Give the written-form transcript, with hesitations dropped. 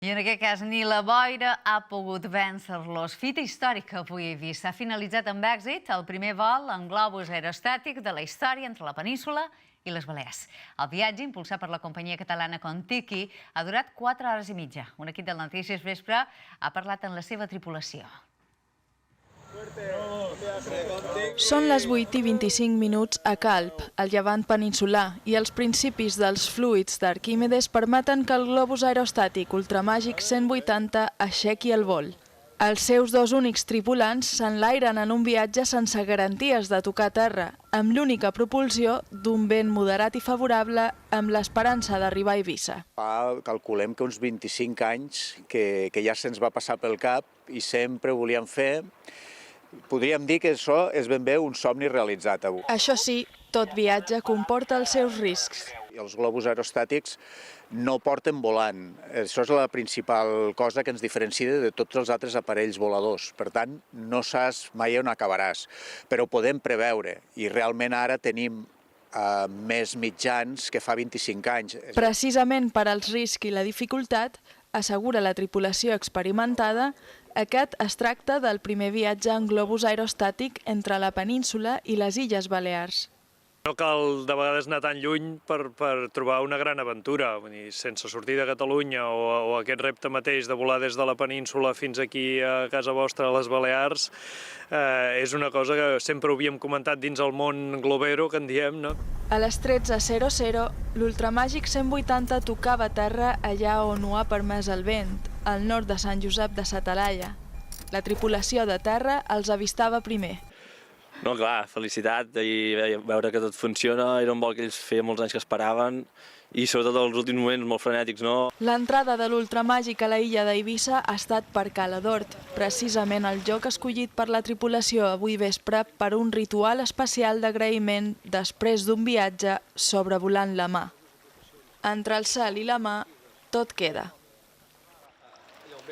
I en aquest cas ni la boira ha pogut vèncer-los. Fita històrica avui a Eivissa. Ha finalitzat amb èxit el primer vol en globus aerostàtic de la història entre la península i les Balears. El viatge, impulsat per la companyia catalana Contiki, ha durat 4 hores i mitja. Un equip del Notícies Vespre ha parlat amb la seva tripulació. Són les 8:25 a Calp, al llevant peninsular, i els principis dels fluids d'Arquímedes permeten que el globus aerostàtic ultramàgic 180 aixequi el vol. Els seus dos únics tripulants s'enlairen en un viatge sense garanties de tocar terra, amb l'única propulsió d'un vent moderat i favorable, amb l'esperança d'arribar a Eivissa. Calculem que uns 25 anys que ja se'ns va passar pel cap i sempre ho volíem fer. Podríem dir que això és ben bé un somni realitzat avui. Això sí, tot viatge comporta els seus riscs. Els globus aerostàtics no porten volant. Això és la principal cosa que ens diferencia de tots els altres aparells voladors. Per tant, no saps mai on acabaràs, però ho podem preveure. I realment ara tenim més mitjans que fa 25 anys. Precisament per als riscs i la dificultat, assegura la tripulació experimentada, aquest es tracta del primer viatge en globus aerostàtic entre la península i les Illes Balears. No cal de vegades anar tan lluny per trobar una gran aventura. Sense sortir de Catalunya o aquest repte mateix de volar des de la península fins aquí a casa vostra, a les Balears, és una cosa que sempre havíem comentat dins el món globero, que en diem, no? A les 13:00, l'ultramàgic 180 tocava terra allà on ho ha permès el vent, al nord de Sant Josep de sa Talaia. La tripulació de terra els avistava primer. No, clar, felicitat i veure que tot funciona. Era un vol que ells feia molts anys que esperaven i sobretot els últims moments molt frenètics, no? L'entrada de l'ultramàgic a la illa d'Eivissa ha estat per Cala d'Hort, precisament el lloc escollit per la tripulació avui vespre per un ritual especial d'agraïment després d'un viatge sobrevolant la mar. Entre el cel i la mar, tot queda.